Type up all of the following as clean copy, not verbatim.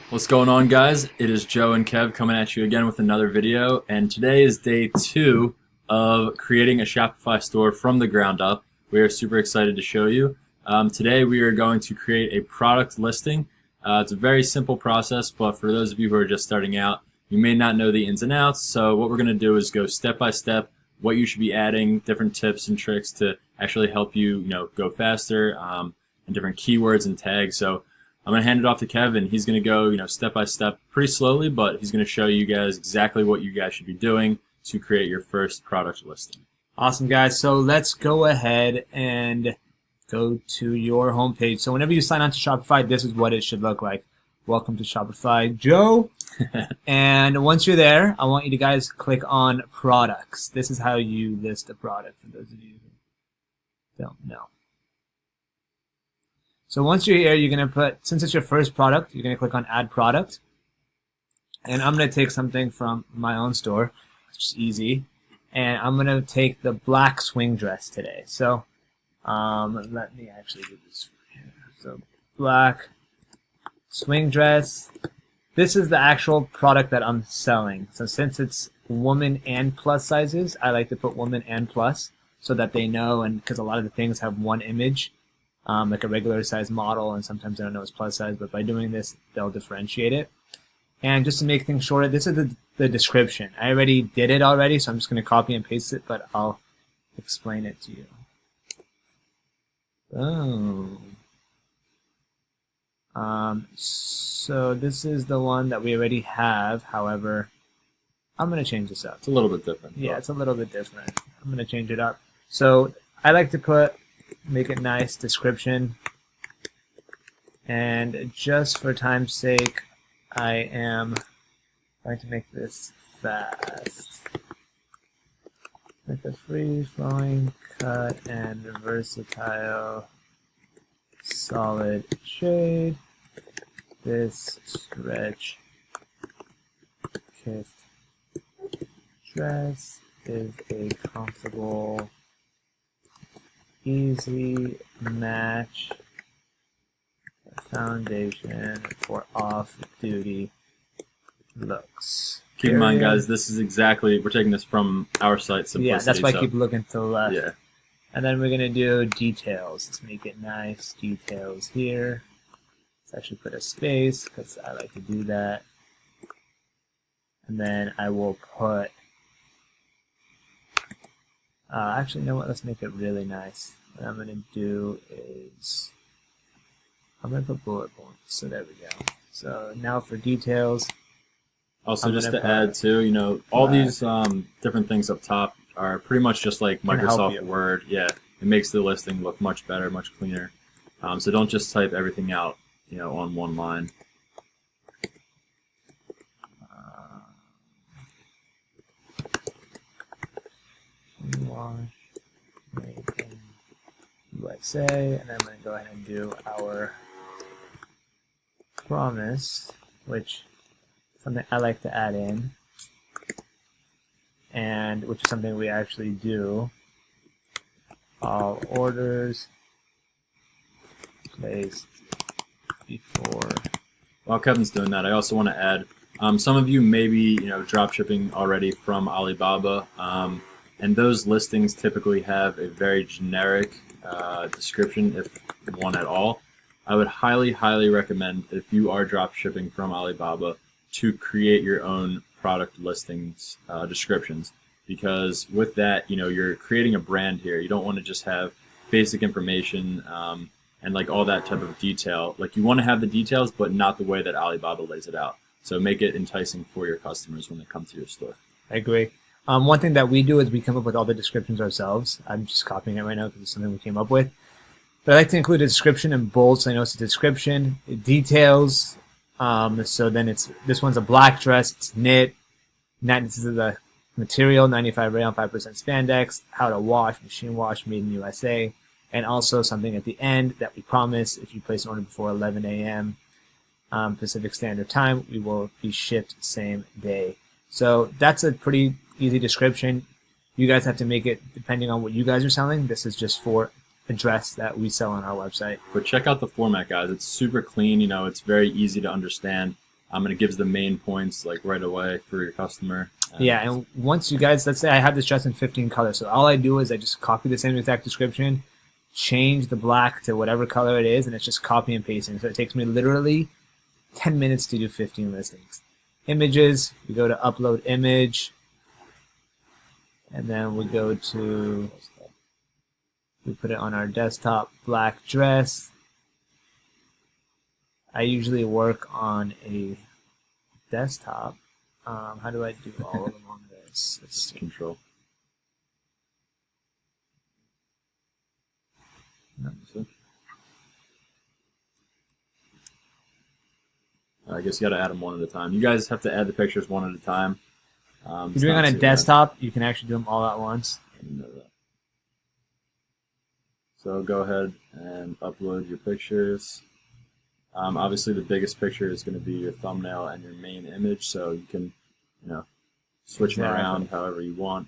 What's going on, guys? It is Joe and Kev coming at you again with another video, and today is day 2 of creating a Shopify store from the ground up. We are super excited to show you. Today we are going to create a product listing. It's a very simple process, but for those of you who are just starting out, you may not know the ins and outs. So what we're going to do is go step by step, what you should be adding, different tips and tricks to actually help you, go faster, and different keywords and tags. So I'm going to hand it off to Kevin. He's going to go, step by step, pretty slowly, but he's going to show you guys exactly what you guys should be doing to create your first product listing. Awesome, guys. So let's go ahead and go to your homepage. So whenever you sign on to Shopify, this is what it should look like. Welcome to Shopify, Joe. And once you're there, I want you to guys click on products. This is how you list a product for those of you who don't know. So once you're here, you're going to put, since it's your first product, you're going to click on Add Product. And I'm going to take something from my own store, which is easy. And I'm going to take the black swing dress today. So let me actually do this for you. So black swing dress. This is the actual product that I'm selling. So since it's woman and plus sizes, I like to put woman and plus so that they know, and because a lot of the things have one image. Like a regular size model, and sometimes I don't know it's plus size, but by doing this, they'll differentiate it. And just to make things shorter, this is the description. I already did it already, so I'm just going to copy and paste it, but I'll explain it to you. So this is the one that we already have. However, I'm going to change this up. It's a little bit different. Yeah, it's a little bit different. I'm going to change it up. So I like to make it nice, description, and just for time's sake, I am going to make this fast. With a free-flowing cut and versatile solid shade, this stretch kissed dress is a comfortable, easy match foundation for off-duty looks. Keep in mind, guys, this is exactly, we're taking this from our site, Simplicity. Yeah, that's why I keep looking to the left. Yeah. And then we're going to do details. Let's make it nice. Details here. Let's actually put a space because I like to do that. And then I will put actually, you know what? Let's make it really nice. What I'm going to do is I'm going to put bullet points. So there we go. So now for details. Also, just to add too, all these different things up top are pretty much just like Microsoft Word. Yeah, it makes the listing look much better, much cleaner. So don't just type everything out, on one line. Wash made in USA, and I'm going to go ahead and do our promise, which is something I like to add in, and which is something we actually do. All orders placed before. While Kevin's doing that, I also want to add, some of you may be, drop shipping already from Alibaba. And those listings typically have a very generic description, if one at all. I would highly, highly recommend, if you are drop shipping from Alibaba, to create your own product listings descriptions. Because with that, you're creating a brand here. You don't want to just have basic information and like all that type of detail. Like, you want to have the details, but not the way that Alibaba lays it out. So make it enticing for your customers when they come to your store. I agree. One thing that we do is we come up with all the descriptions ourselves. I'm just copying it right now because it's something we came up with. But I like to include a description in bold, so I know it's a description, details. So then this one's a black dress, it's knit. This is the material, 95 rayon, 5% spandex. How to wash, machine wash, made in USA. And also something at the end that we promise, if you place an order before 11 a.m. Pacific Standard Time, we will be shipped same day. So that's a pretty easy description. You guys have to make it depending on what you guys are selling. This is just for a dress that we sell on our website. But check out the format, guys. It's super clean. You know, it's very easy to understand. It gives the main points like right away for your customer. Yeah, and once you guys, let's say I have this dress in 15 colors, so all I do is I just copy the same exact description, change the black to whatever color it is, and it's just copy and pasting. So it takes me literally 10 minutes to do 15 listings. Images, we go to upload image, and then we go to, we put it on our desktop, black dress. I usually work on a desktop. How do I do all of them on this? Let's see. Control. I guess you got to add them one at a time. You guys have to add the pictures one at a time. If you're doing on a desktop, you can actually do them all at once. I didn't know that. So go ahead and upload your pictures. Obviously, the biggest picture is going to be your thumbnail and your main image, so you can, switch them around however you want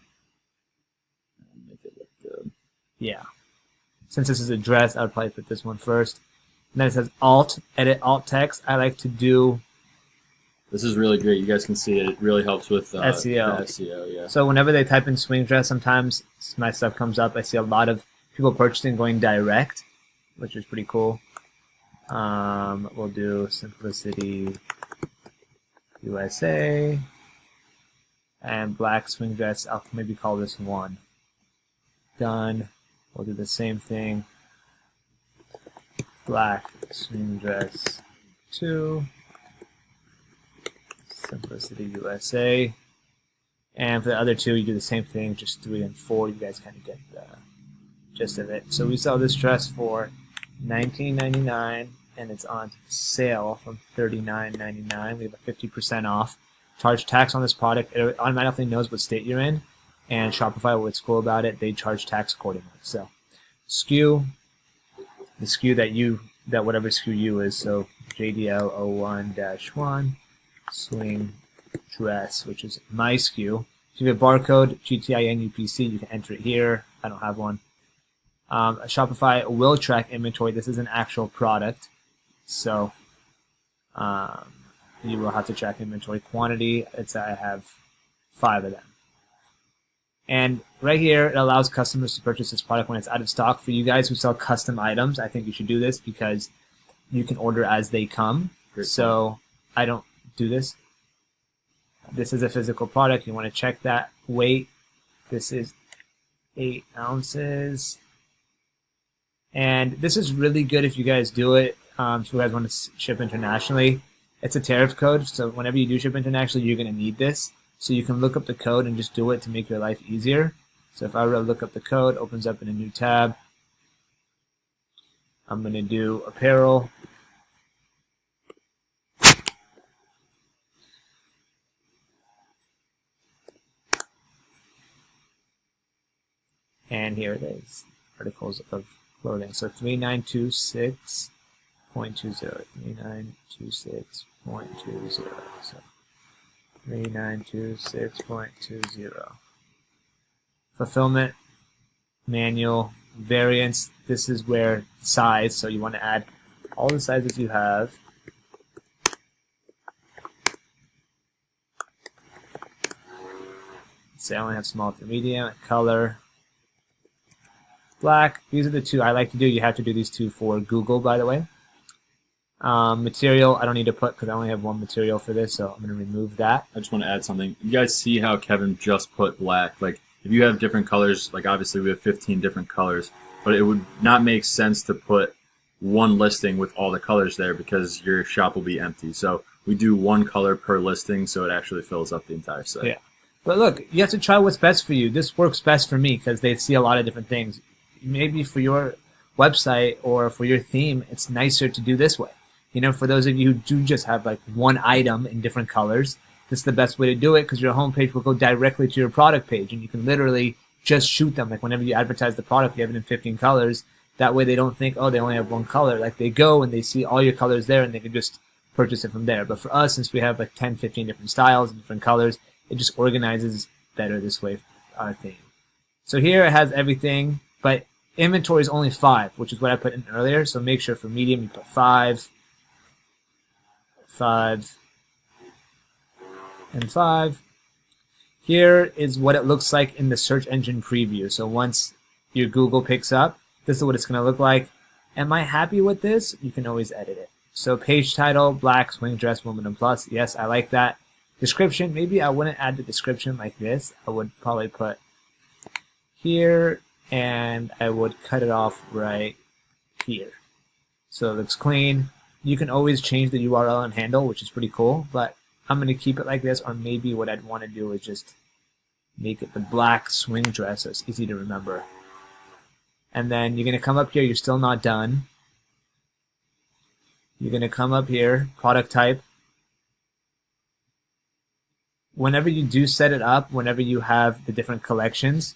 and make it look good. Yeah. Since this is a dress, I would probably put this one first. And then it says Alt, edit alt text. I like to do. This is really great. You guys can see it. It really helps with SEO. The SEO. Yeah. So whenever they type in swing dress, sometimes my stuff comes up. I see a lot of people purchasing going direct, which is pretty cool. We'll do Simplicity USA and black swing dress. I'll maybe call this 1. Done. We'll do the same thing. Black swing dress 2. Simplicity USA. And for the other 2, you do the same thing, just 3 and 4. You guys kind of get the gist of it. So we sell this dress for $19.99, and it's on sale from $39.99. We have a 50% off. Charge tax on this product. It automatically knows what state you're in, and Shopify, what's cool about it, they charge tax accordingly. So SKU, the SKU that whatever SKU you is, so JDL 01-1 swing dress, which is my SKU. If you have a barcode, GTIN UPC, you can enter it here. I don't have one. Shopify will track inventory. This is an actual product, so you will have to track inventory quantity. I have 5 of them. And right here, it allows customers to purchase this product when it's out of stock. For you guys who sell custom items, I think you should do this because you can order as they come. Great. So I don't do this. This is a physical product. You want to check that weight. This is 8 ounces. And this is really good if you guys do it. If you guys want to ship internationally. It's a tariff code, so whenever you do ship internationally, you're going to need this. So you can look up the code and just do it to make your life easier. So if I were to look up the code, it opens up in a new tab. I'm going to do apparel. And here it is, articles of clothing. So 3926.20, 3926.20. So 3926.20. Fulfillment, manual, variants. This is where size, so you want to add all the sizes you have. Say I only have small to medium. Color, black. These are the 2 I like to do. You have to do these 2 for Google, by the way. Material, I don't need to put because I only have 1 material for this, so I'm going to remove that. I just want to add something. You guys see how Kevin just put black? Like, if you have different colors, like obviously we have 15 different colors, but it would not make sense to put 1 listing with all the colors there because your shop will be empty. So we do 1 color per listing, so it actually fills up the entire site. Yeah. But look, you have to try what's best for you. This works best for me because they see a lot of different things. Maybe for your website or for your theme, it's nicer to do this way. For those of you who do just have like 1 item in different colors, this is the best way to do it because your homepage will go directly to your product page and you can literally just shoot them. Like whenever you advertise the product, you have it in 15 colors. That way they don't think, oh, they only have 1 color. Like they go and they see all your colors there and they can just purchase it from there. But for us, since we have like 10, 15 different styles and different colors, it just organizes better this way, our theme. So here it has everything, but inventory is only 5, which is what I put in earlier. So make sure for medium you put 5. and 5. Here is what it looks like in the search engine preview. So once your Google picks up, this is what it's going to look like. Am I happy with this? You can always edit it. So page title, black swing dress, Wimbledon plus. Yes, I like that. Description, maybe I wouldn't add the description like this. I would probably put here, and I would cut it off right here. So it looks clean. You can always change the URL and handle, which is pretty cool, but I'm going to keep it like this, or maybe what I'd want to do is just make it the black swing dress so it's easy to remember. And then you're going to come up here, you're still not done. You're going to come up here, product type. Whenever you do set it up, whenever you have the different collections,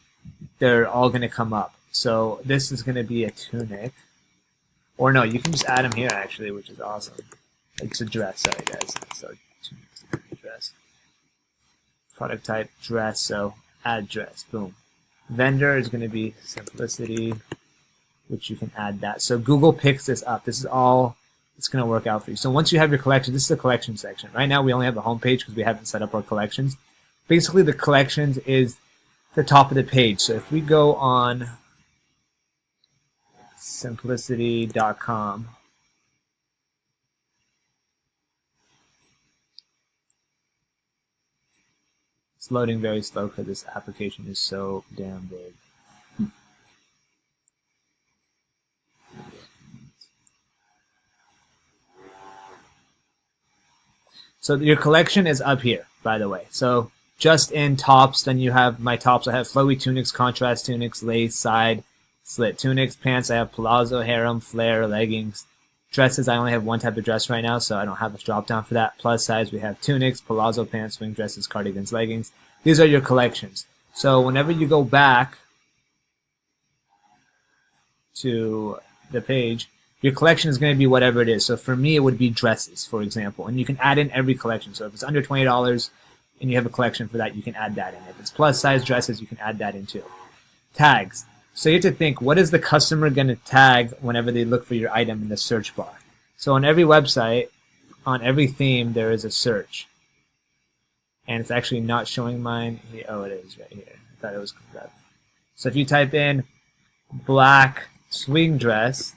they're all going to come up. So this is going to be a tunic. Or no, you can just add them here actually, which is awesome. It's a dress, sorry guys. So tunic, dress. Product type, dress, so add dress, boom. Vendor is going to be simplicity, which you can add that. So Google picks this up. This is all it's going to work out for you. So once you have your collection, this is the collection section. Right now we only have the home page because we haven't set up our collections. Basically the collections is the top of the page. So if we go on simplicity.com, it's loading very slow because this application is so damn big. So your collection is up here, by the way. So just in tops, then you have my tops. I have flowy tunics, contrast tunics, lace, side, slit tunics. Pants, I have palazzo, harem, flare, leggings. Dresses, I only have one type of dress right now, so I don't have a drop down for that. Plus size, we have tunics, palazzo pants, swing dresses, cardigans, leggings. These are your collections. So whenever you go back to the page, your collection is going to be whatever it is. So for me, it would be dresses, for example. And you can add in every collection. So if it's under $20 and you have a collection for that, you can add that in. If it's plus size dresses, you can add that in too. Tags. So you have to think, what is the customer going to tag whenever they look for your item in the search bar? So on every website, on every theme, there is a search. And it's actually not showing mine. Oh, it is right here. I thought it was correct. So if you type in black swing dress,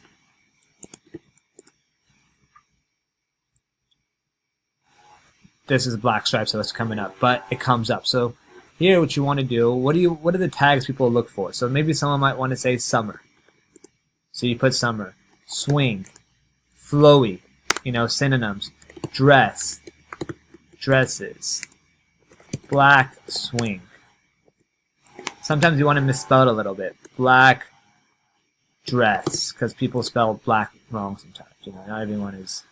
this is black stripes, so it's coming up, but it comes up. So here, what you want to do, what are the tags people look for? So maybe someone might want to say summer. So you put summer, swing, flowy, synonyms, dress, dresses, black swing. Sometimes you want to misspell it a little bit. Black dress, because people spell black wrong sometimes. Not everyone is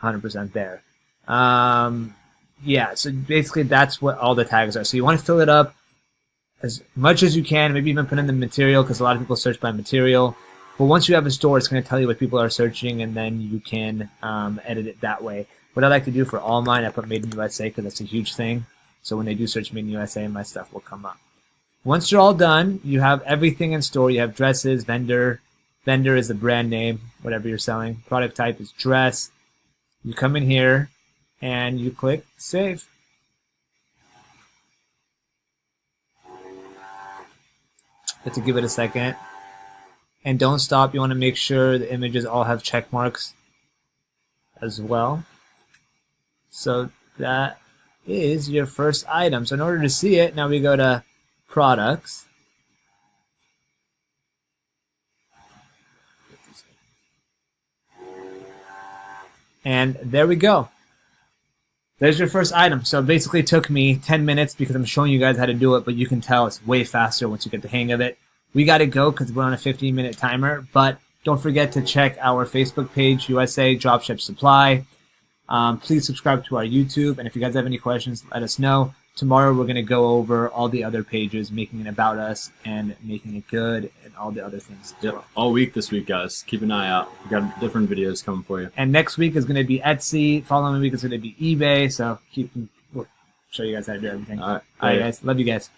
100% there. Yeah, so basically that's what all the tags are. So you want to fill it up as much as you can, maybe even put in the material, because a lot of people search by material. But once you have a store, it's going to tell you what people are searching, and then you can edit it that way. What I like to do for all mine, I put Made in USA because that's a huge thing. So when they do search Made in USA, my stuff will come up. Once you're all done, you have everything in store. You have dresses, vendor. Vendor is the brand name, whatever you're selling. Product type is dress. You come in here, and you click Save. You have to give it a second. And don't stop. You want to make sure the images all have check marks as well. So that is your first item. So in order to see it, now we go to Products. And there we go. There's your first item. So it basically took me 10 minutes because I'm showing you guys how to do it, but you can tell it's way faster once you get the hang of it. We got to go because we're on a 15-minute timer, but don't forget to check our Facebook page, USA Dropship Supply. Please subscribe to our YouTube, and if you guys have any questions, let us know. Tomorrow we're going to go over all the other pages, making it about us and making it good and all the other things. Yep, all week this week, guys. Keep an eye out. We got different videos coming for you. And next week is going to be Etsy. Following week is going to be eBay. So we'll show you guys how to do everything. All right. All right, guys. Love you guys.